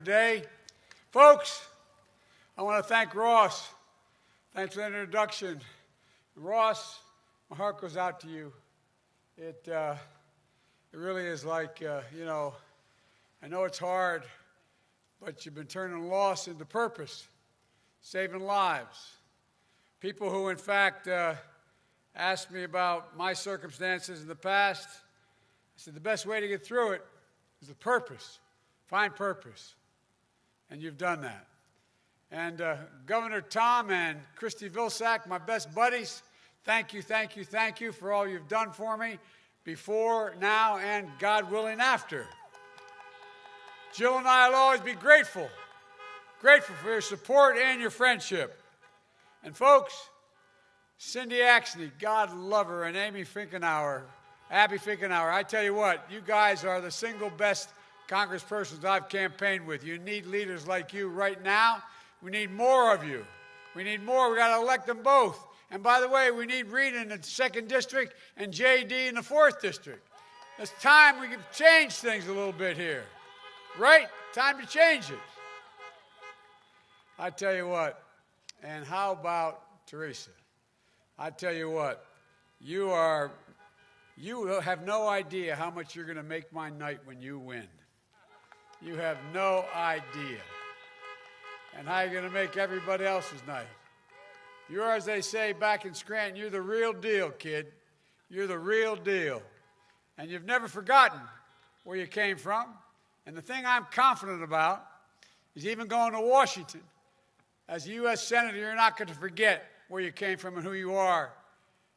today. Folks, I want to thank Ross. Thanks for the introduction. Ross, my heart goes out to you. It really is like, I know it's hard, but you've been turning loss into purpose, saving lives. People who, in fact, asked me about my circumstances in the past, I said the best way to get through it is the purpose. Find purpose. And you've done that. And Governor Tom and Christy Vilsack, my best buddies, thank you for all you've done for me before, now, and God willing, after. Jill and I will always be grateful for your support and your friendship. And folks, Cindy Axney, God love her, and Abby Finkenauer, I tell you what, you guys are the single best congresspersons I've campaigned with. You need leaders like you right now. We need more of you. We need more. We got to elect them both. And by the way, we need Rita in the 2nd District and J.D. in the 4th District. It's time we can change things a little bit here. Right? Time to change it. I tell you what, and how about Teresa? I tell you what, you have no idea how much you're going to make my night when you win. You have no idea. And how you're going to make everybody else's night. You're, as they say back in Scranton, you're the real deal, kid. You're the real deal. And you've never forgotten where you came from. And the thing I'm confident about is even going to Washington, as a U.S. Senator, you're not going to forget where you came from and who you are.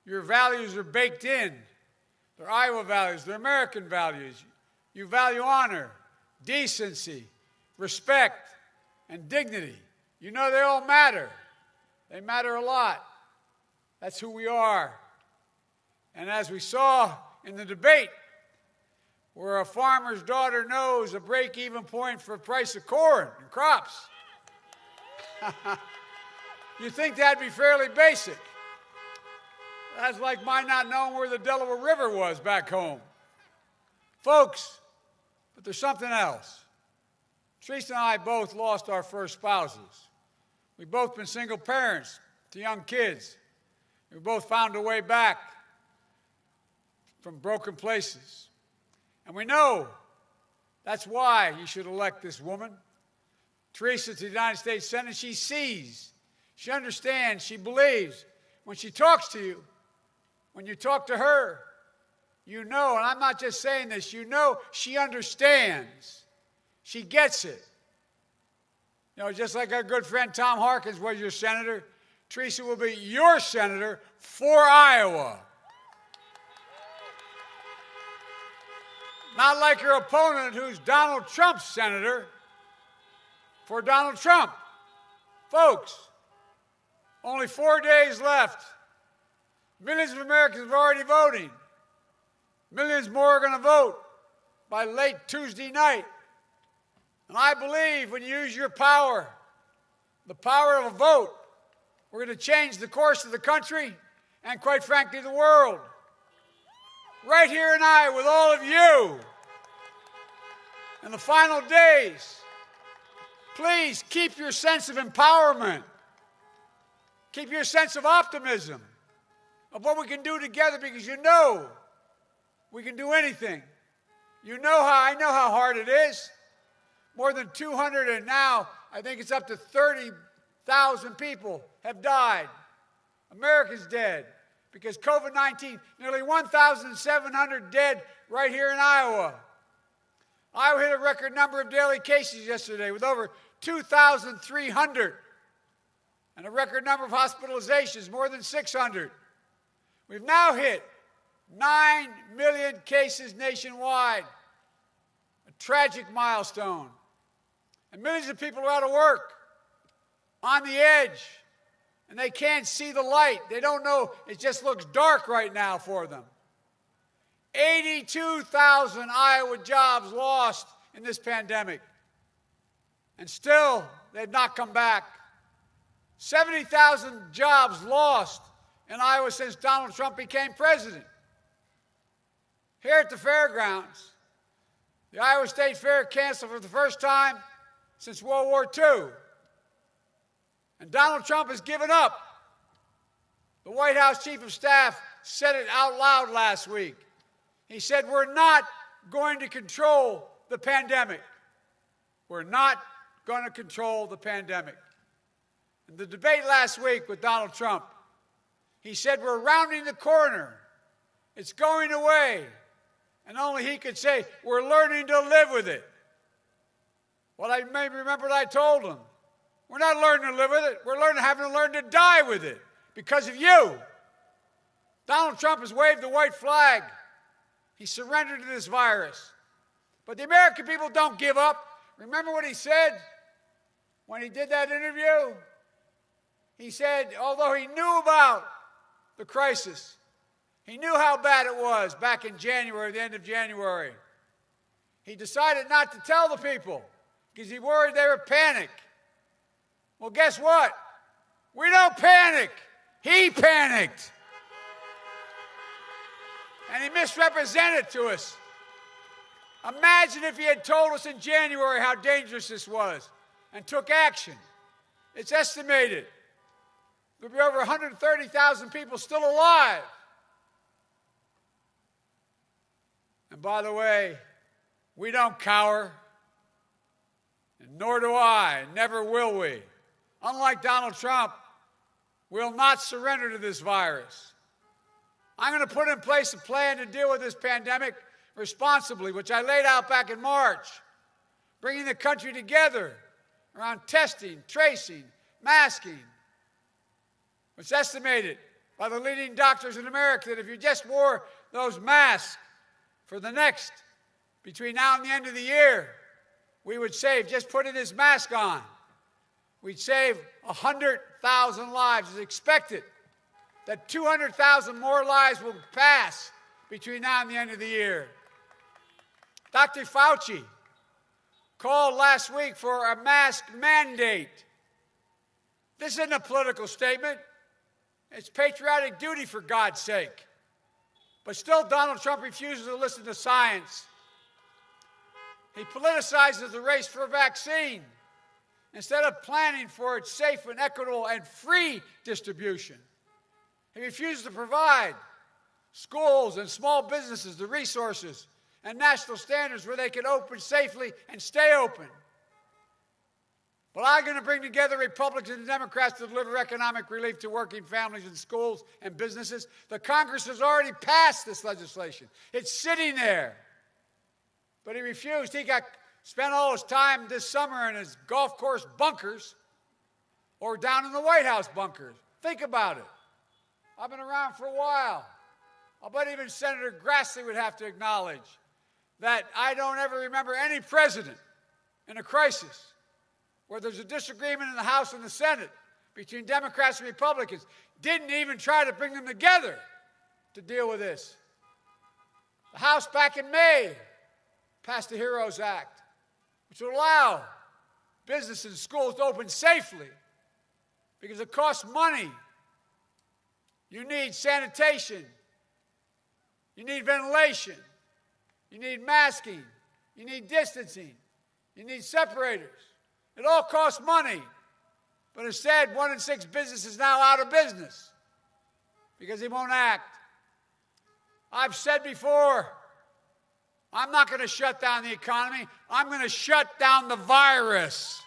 Your values are baked in. They're Iowa values. They're American values. You value honor, decency, respect, and dignity. You know they all matter. They matter a lot. That's who we are. And as we saw in the debate, where a farmer's daughter knows a break-even point for the price of corn and crops, you think that'd be fairly basic. That's like my not knowing where the Delaware River was back home. Folks, but there's something else. Teresa and I both lost our first spouses. We've both been single parents to young kids. We both found a way back from broken places. And we know that's why you should elect this woman. Teresa to the United States Senate, she sees, she understands, she believes. When she talks to you, when you talk to her, you know, and I'm not just saying this, you know she understands. She gets it. You know, just like our good friend Tom Harkins was your senator, Teresa will be your senator for Iowa. Not like your opponent who's Donald Trump's senator for Donald Trump. Folks, only 4 days left. Millions of Americans are already voting. Millions more are going to vote by late Tuesday night. And I believe when you use your power, the power of a vote, we're going to change the course of the country and, quite frankly, the world. Right here in Iowa with all of you. In the final days, please keep your sense of empowerment. Keep your sense of optimism of what we can do together, because you know we can do anything. I know how hard it is. More than 200, and now I think it's up to 30,000 people have died. America's dead because COVID-19, nearly 1,700 dead right here in Iowa. Iowa hit a record number of daily cases yesterday with over 2,300, and a record number of hospitalizations, more than 600. We've now hit 9 million cases nationwide, a tragic milestone. And millions of people are out of work, on the edge, and they can't see the light. They don't know. It just looks dark right now for them. 82,000 Iowa jobs lost in this pandemic, and still they've not come back. 70,000 jobs lost in Iowa since Donald Trump became president. Here at the fairgrounds, the Iowa State Fair canceled for the first time since World War II. And Donald Trump has given up. The White House Chief of Staff said it out loud last week. He said, we're not going to control the pandemic. We're not going to control the pandemic. In the debate last week with Donald Trump, he said, we're rounding the corner. It's going away. And only he could say, we're learning to live with it. Well, I may remember what I told him. We're not learning to live with it. We're having to learn to die with it because of you. Donald Trump has waved the white flag. He surrendered to this virus. But the American people don't give up. Remember what he said when he did that interview? He said, although he knew about the crisis, he knew how bad it was back in January, the end of January, he decided not to tell the people because he worried they would panic. Well, guess what? We don't panic. He panicked. And he misrepresented to us. Imagine if he had told us in January how dangerous this was and took action. It's estimated there'll be over 130,000 people still alive. And by the way, we don't cower, and nor do I, never will we. Unlike Donald Trump, we'll not surrender to this virus. I'm going to put in place a plan to deal with this pandemic responsibly, which I laid out back in March, bringing the country together around testing, tracing, masking. It's estimated by the leading doctors in America that if you just wore those masks for the next, between now and the end of the year, we would save, just putting this mask on, we'd save 100,000 lives. It's expected that 200,000 more lives will pass between now and the end of the year. Dr. Fauci called last week for a mask mandate. This isn't a political statement. It's patriotic duty, for God's sake. But still, Donald Trump refuses to listen to science. He politicizes the race for a vaccine instead of planning for its safe and equitable and free distribution. He refuses to provide schools and small businesses the resources and national standards where they can open safely and stay open. But I'm going to bring together Republicans and Democrats to deliver economic relief to working families and schools and businesses. The Congress has already passed this legislation. It's sitting there. But he refused. He spent all his time this summer in his golf course bunkers or down in the White House bunkers. Think about it. I've been around for a while. I'll bet even Senator Grassley would have to acknowledge that I don't ever remember any president in a crisis where there's a disagreement in the House and the Senate between Democrats and Republicans, didn't even try to bring them together to deal with this. The House back in May passed the HEROES Act, which would allow businesses and schools to open safely because it costs money. You need sanitation. You need ventilation. You need masking. You need distancing. You need separators. It all costs money. But instead, 1 in 6 businesses now out of business because he won't act. I've said before, I'm not going to shut down the economy. I'm going to shut down the virus.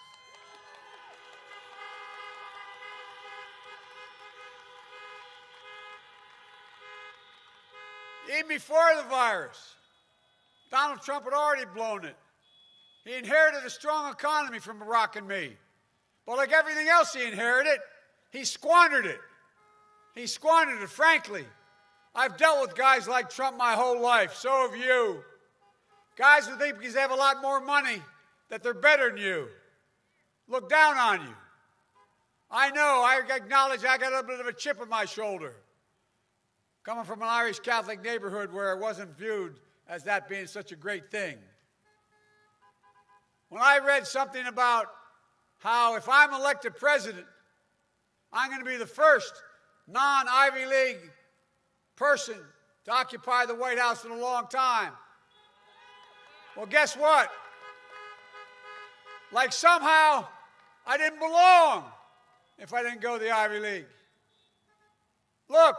Even before the virus, Donald Trump had already blown it. He inherited a strong economy from Barack and me. But like everything else he inherited, he squandered it. He squandered it, frankly. I've dealt with guys like Trump my whole life. So have you. Guys who think because they have a lot more money that they're better than you. Look down on you. I know, I acknowledge I got a little bit of a chip on my shoulder. Coming from an Irish Catholic neighborhood where it wasn't viewed as that being such a great thing. When I read something about how if I'm elected president, I'm going to be the first non-Ivy League person to occupy the White House in a long time. Well, guess what? like somehow I didn't belong if I didn't go to the Ivy League. Look,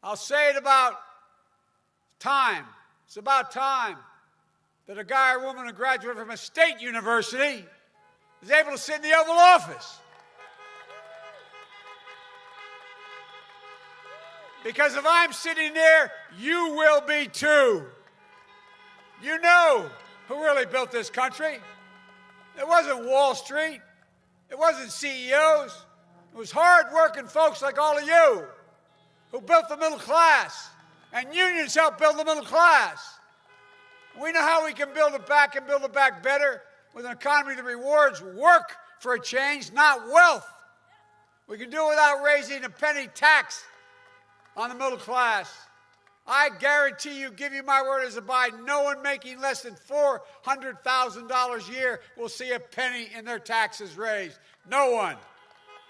I'll say it about time. It's about time that a guy or woman who graduated from a state university is able to sit in the Oval Office. Because if I'm sitting there, you will be too. You know who really built this country. It wasn't Wall Street. It wasn't CEOs. It was hard-working folks like all of you who built the middle class. And unions helped build the middle class. We know how we can build it back and build it back better with an economy that rewards work for a change, not wealth. We can do it without raising a penny tax on the middle class. I guarantee you, give you my word as a Biden, no one making less than $400,000 a year will see a penny in their taxes raised. No one.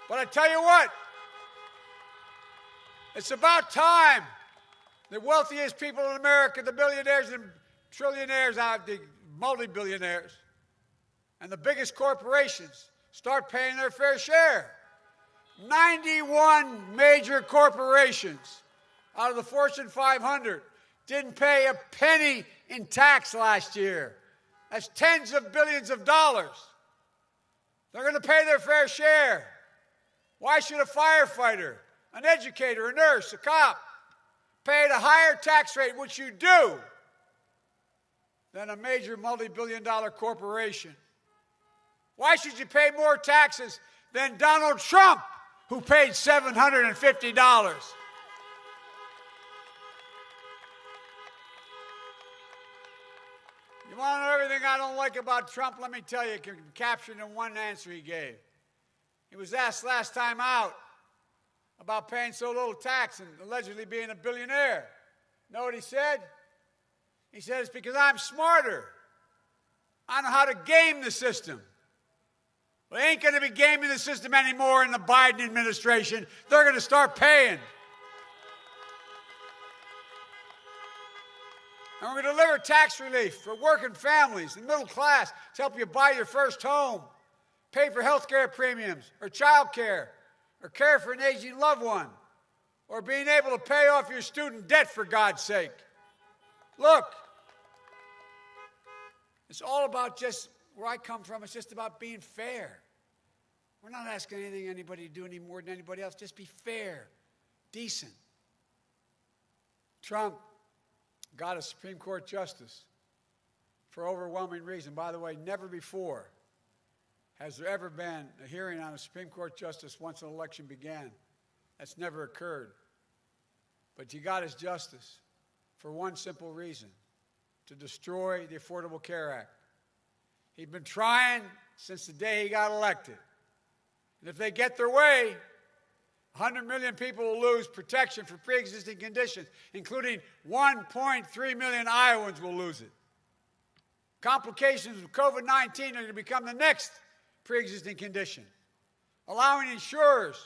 But I tell you what, it's about time the wealthiest people in America, the billionaires and trillionaires, the multi-billionaires, and the biggest corporations start paying their fair share. 91 major corporations out of the Fortune 500 didn't pay a penny in tax last year. That's tens of billions of dollars. They're going to pay their fair share. Why should a firefighter, an educator, a nurse, a cop pay at a higher tax rate, which you do, than a major multi-billion-dollar corporation? Why should you pay more taxes than Donald Trump, who paid $750? You want to know everything I don't like about Trump? Let me tell you, captured in one answer he gave. He was asked last time out about paying so little tax and allegedly being a billionaire. Know what he said? He said, it's because I'm smarter. I know how to game the system. Well, they ain't going to be gaming the system anymore in the Biden administration. They're going to start paying. And we're going to deliver tax relief for working families and middle class to help you buy your first home, pay for health care premiums or child care, or care for an aging loved one, or being able to pay off your student debt, for God's sake. Look, it's all about just where I come from. It's just about being fair. We're not asking anybody to do any more than anybody else. Just be fair, decent. Trump got a Supreme Court justice for overwhelming reason. By the way, never before has there ever been a hearing on a Supreme Court justice once an election began. That's never occurred. But he got his justice for one simple reason: to destroy the Affordable Care Act. He'd been trying since the day he got elected. And if they get their way, 100 million people will lose protection for pre-existing conditions, including 1.3 million Iowans will lose it. Complications of COVID-19 are going to become the next pre-existing condition, allowing insurers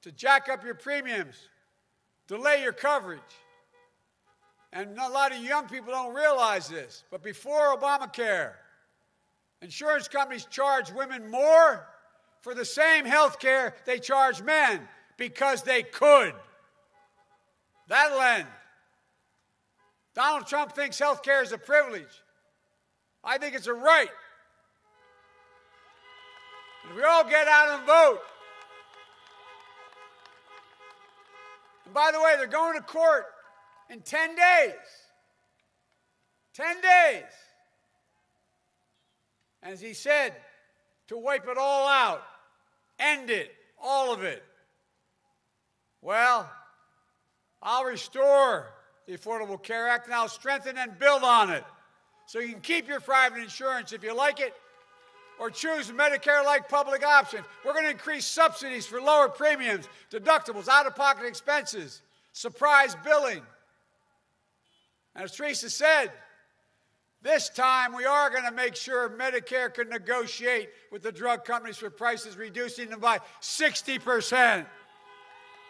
to jack up your premiums, delay your coverage. And a lot of young people don't realize this, but before Obamacare, insurance companies charged women more for the same health care they charge men because they could. That'll end. Donald Trump thinks health care is a privilege. I think it's a right. And if we all get out and vote. And by the way, they're going to court in 10 days. 10 days. And as he said, to wipe it all out, end it, all of it. Well, I'll restore the Affordable Care Act, and I'll strengthen and build on it so you can keep your private insurance if you like it, or choose a Medicare-like public option. We're going to increase subsidies for lower premiums, deductibles, out-of-pocket expenses, surprise billing. And as Teresa said, this time we are going to make sure Medicare can negotiate with the drug companies for prices, reducing them by 60%.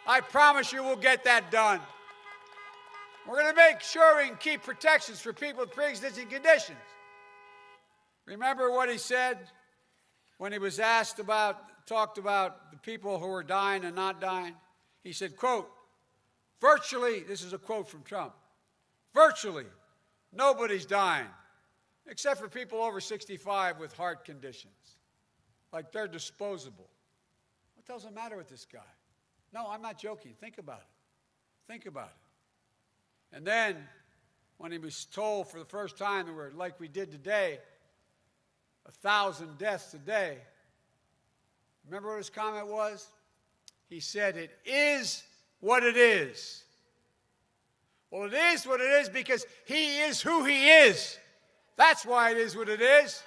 I promise you we'll get that done. We're going to make sure we can keep protections for people with pre-existing conditions. Remember what he said when he was talked about the people who were dying and not dying? He said, quote, virtually, this is a quote from Trump, virtually nobody's dying except for people over 65 with heart conditions. Like they're disposable. What the hell's the matter with this guy? No, I'm not joking. Think about it. Think about it. And then when he was told for the first time that we're like we did today, 1,000 deaths a day, remember what his comment was? He said, it is what it is. Well, it is what it is because he is who he is. That's why it is what it is.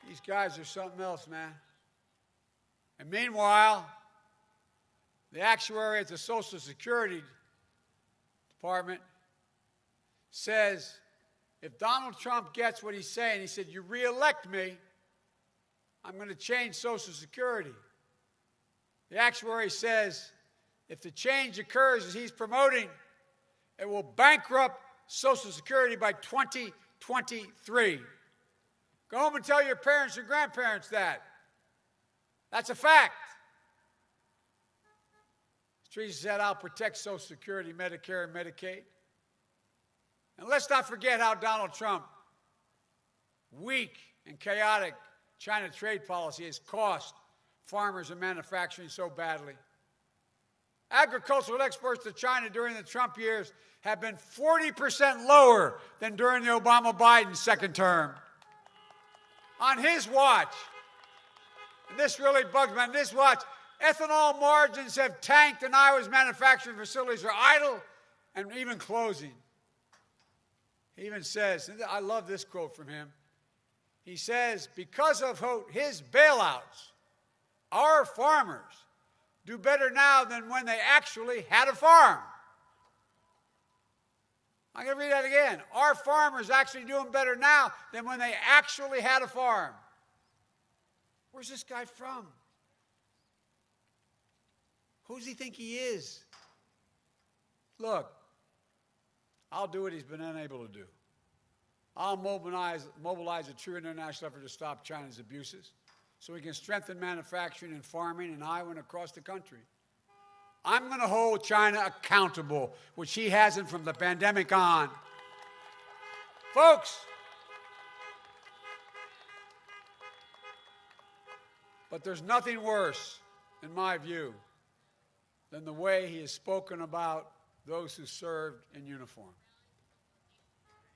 These guys are something else, man. And meanwhile, the actuary at the Social Security Department says, if Donald Trump gets what he's saying, he said, you reelect me, I'm going to change Social Security. The actuary says, if the change occurs as he's promoting, it will bankrupt Social Security by 2023. Go home and tell your parents and grandparents that. That's a fact. Teresa said, I'll protect Social Security, Medicare, and Medicaid. And let's not forget how Donald Trump, weak and chaotic China trade policy has cost farmers and manufacturing so badly. Agricultural exports to China during the Trump years have been 40% lower than during the Obama-Biden second term. On his watch, and this really bugs me, on this watch, ethanol margins have tanked and Iowa's manufacturing facilities are idle and even closing. He even says, and I love this quote from him, he says, because of his bailouts, our farmers do better now than when they actually had a farm. I'm going to read that again. Our farmers actually doing better now than when they actually had a farm. Where's this guy from? Who does he think he is? Look, I'll do what he's been unable to do. I'll mobilize a true international effort to stop China's abuses so we can strengthen manufacturing and farming in Iowa and across the country. I'm going to hold China accountable, which he hasn't from the pandemic on. Folks, but there's nothing worse, in my view, than the way he has spoken about those who served in uniform.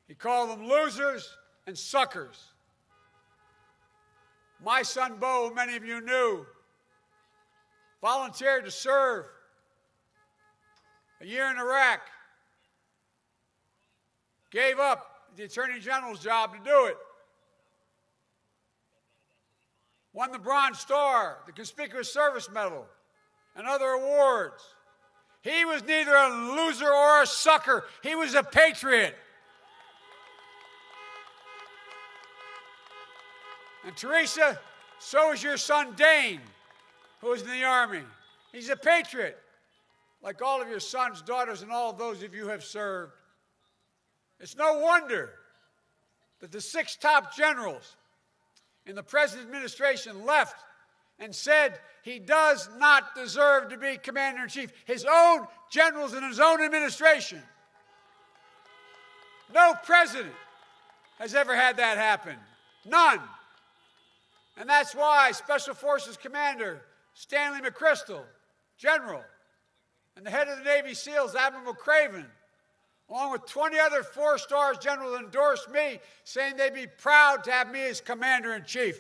He called them losers and suckers. My son, Bo, many of you knew, volunteered to serve a year in Iraq, gave up the Attorney General's job to do it, won the Bronze Star, the Conspicuous Service Medal, and other awards. He was neither a loser or a sucker. He was a patriot. And Teresa, so is your son Dane, who is in the Army. He's a patriot, like all of your sons, daughters, and all of those of you who have served. It's no wonder that the 6 top generals in the President's administration left and said he does not deserve to be Commander-in-Chief. His own generals in his own administration. No president has ever had that happen. None. And that's why Special Forces Commander Stanley McChrystal, General, and the head of the Navy SEALs, Admiral McCraven, along with 20 other 4-star generals, endorsed me, saying they'd be proud to have me as Commander-in-Chief.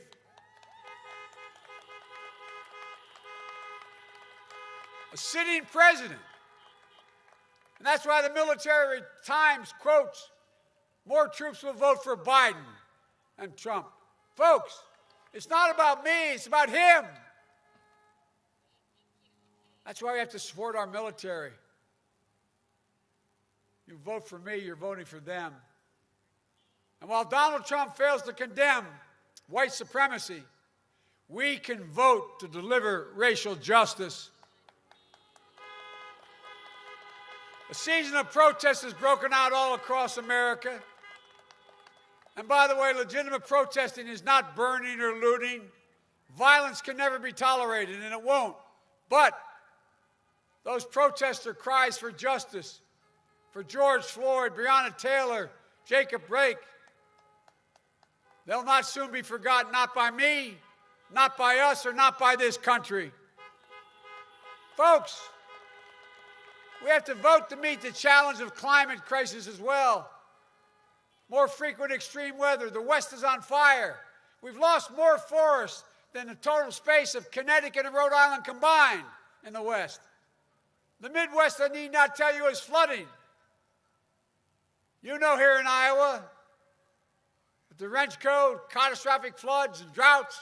A sitting president. And that's why the Military Times quotes, more troops will vote for Biden and Trump. Folks, it's not about me, it's about him. That's why we have to support our military. You vote for me, you're voting for them. And while Donald Trump fails to condemn white supremacy, we can vote to deliver racial justice. A season of protest has broken out all across America. And by the way, legitimate protesting is not burning or looting. Violence can never be tolerated, and it won't. But those protests are cries for justice, for George Floyd, Breonna Taylor, Jacob Blake. They'll not soon be forgotten, not by me, not by us, or not by this country. Folks, we have to vote to meet the challenge of climate crisis as well. More frequent extreme weather. The West is on fire. We've lost more forests than the total space of Connecticut and Rhode Island combined in the West. The Midwest, I need not tell you, is flooding. You know here in Iowa, with the wrench code, catastrophic floods and droughts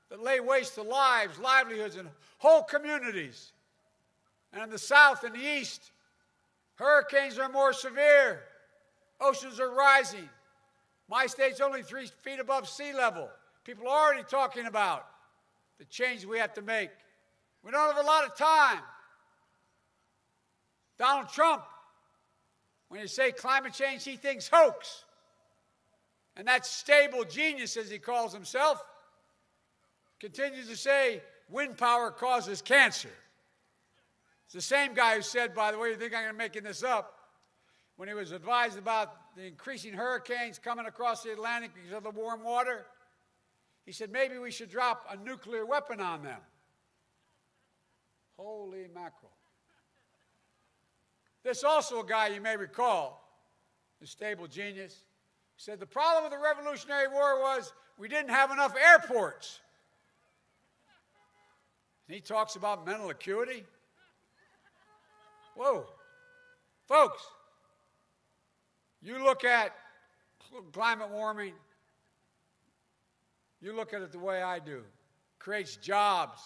that lay waste to lives, livelihoods, and whole communities. And in the South and the East, hurricanes are more severe. Oceans are rising. My state's only 3 feet above sea level. People are already talking about the change we have to make. We don't have a lot of time. Donald Trump, when you say climate change, he thinks hoax. And that stable genius, as he calls himself, continues to say wind power causes cancer. It's the same guy who said, by the way, you think I'm making this up, when he was advised about the increasing hurricanes coming across the Atlantic because of the warm water, he said maybe we should drop a nuclear weapon on them. Holy mackerel. This also a guy you may recall, the stable genius, said the problem with the Revolutionary War was we didn't have enough airports. And he talks about mental acuity. Whoa. Folks, you look at climate warming, you look at it the way I do. Creates jobs,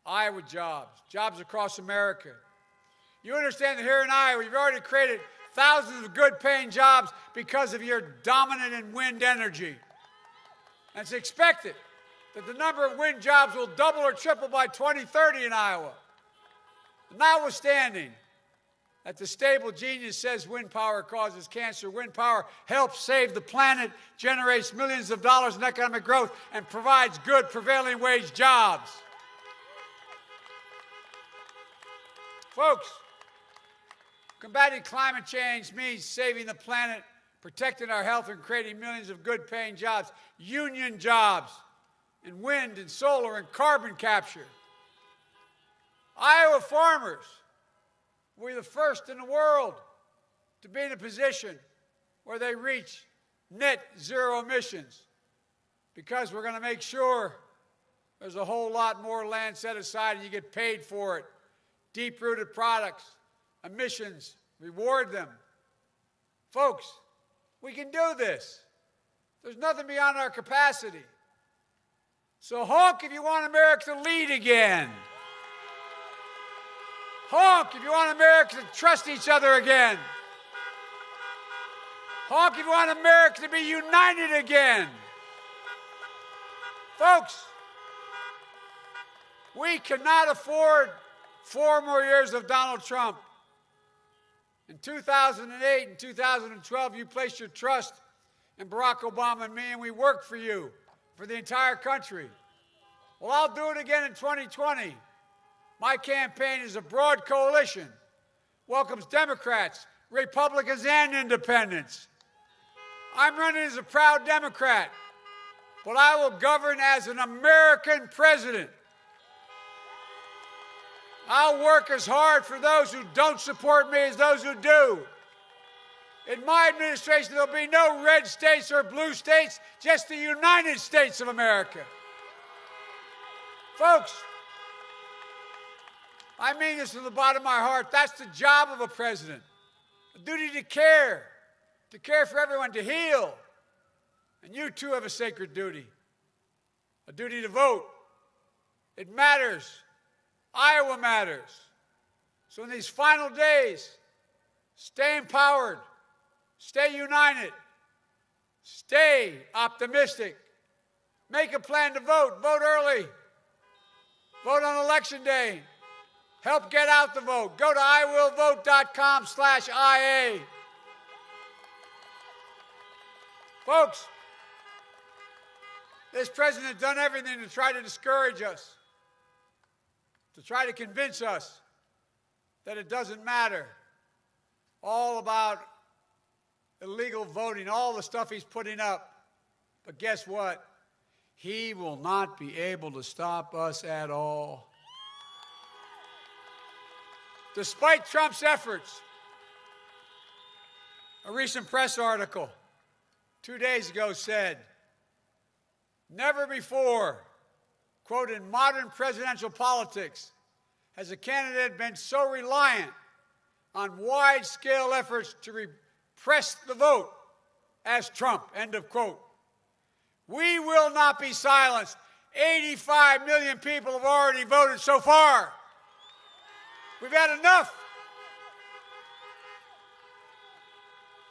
Iowa jobs, jobs across America. You understand that here in Iowa, you've already created thousands of good-paying jobs because of your dominant in wind energy. And it's expected that the number of wind jobs will double or triple by 2030 in Iowa. Notwithstanding that the stable genius says wind power causes cancer, wind power helps save the planet, generates millions of dollars in economic growth, and provides good prevailing wage jobs. Folks, combating climate change means saving the planet, protecting our health, and creating millions of good-paying jobs, union jobs in wind and solar and carbon capture. Iowa farmers will be the first in the world to be in a position where they reach net zero emissions because we're going to make sure there's a whole lot more land set aside and you get paid for it. Deep-rooted products, emissions, reward them. Folks, we can do this. There's nothing beyond our capacity. So honk if you want America to lead again. Honk if you want America to trust each other again. Honk if you want America to be united again. Folks, we cannot afford 4 more years of Donald Trump. In 2008 and 2012, you placed your trust in Barack Obama and me, and we worked for you, for the entire country. Well, I'll do it again in 2020. My campaign is a broad coalition, welcomes Democrats, Republicans, and independents. I'm running as a proud Democrat, but I will govern as an American president. I'll work as hard for those who don't support me as those who do. In my administration, there'll be no red states or blue states, just the United States of America. Folks, I mean this from the bottom of my heart. That's the job of a president. A duty to care for everyone, to heal. And you too have a sacred duty, a duty to vote. It matters. Iowa matters. So in these final days, stay empowered, stay united, stay optimistic. Make a plan to vote. Vote early. Vote on Election Day. Help get out the vote. Go to iwillvote.com/IA. Folks, this president has done everything to try to discourage us, to try to convince us that it doesn't matter. All about illegal voting, all the stuff he's putting up. But guess what? He will not be able to stop us at all. Despite Trump's efforts, a recent press article 2 days ago said, never before, quote, in modern presidential politics has a candidate been so reliant on wide-scale efforts to repress the vote as Trump, end of quote. We will not be silenced. 85 million people have already voted so far. We've had enough.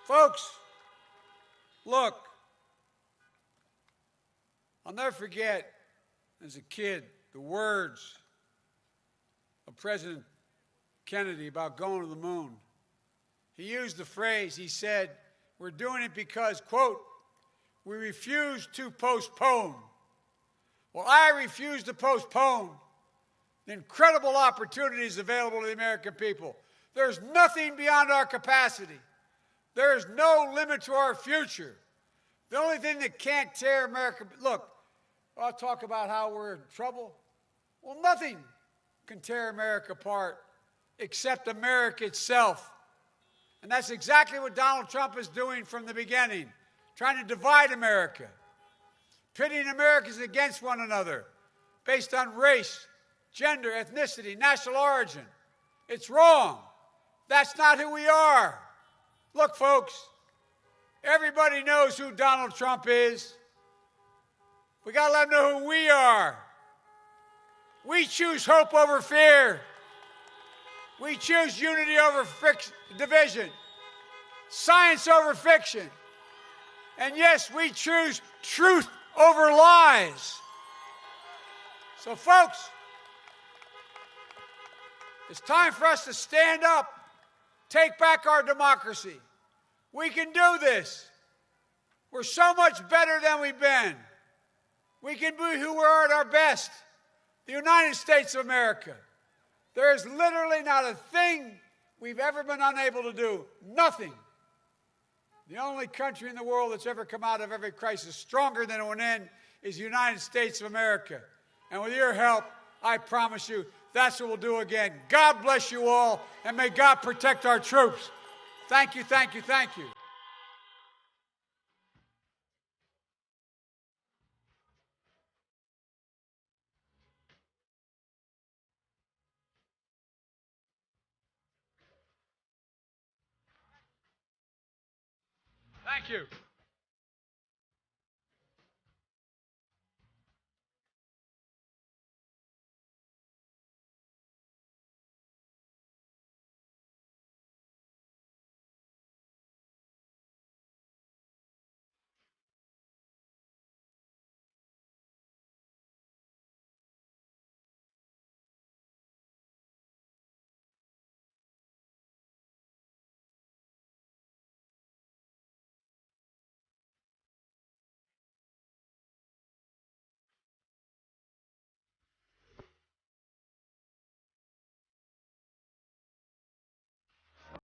Folks, look, I'll never forget, as a kid, the words of President Kennedy about going to the moon. He used the phrase, he said, we're doing it because, quote, we refuse to postpone. Well, I refuse to postpone the incredible opportunities available to the American people. There's nothing beyond our capacity. There is no limit to our future. The only thing that can't tear America, look, I'll talk about how we're in trouble. Well, nothing can tear America apart except America itself. And that's exactly what Donald Trump is doing from the beginning, trying to divide America, pitting Americans against one another based on race, gender, ethnicity, national origin. It's wrong. That's not who we are. Look, folks, everybody knows who Donald Trump is. We got to let them know who we are. We choose hope over fear. We choose unity over division, science over fiction. And yes, we choose truth over lies. So, folks, it's time for us to stand up, take back our democracy. We can do this. We're so much better than we've been. We can be who we are at our best. The United States of America. There is literally not a thing we've ever been unable to do. Nothing. The only country in the world that's ever come out of every crisis stronger than it went in is the United States of America. And with your help, I promise you, that's what we'll do again. God bless you all, and may God protect our troops. Thank you, thank you, thank you. Thank you.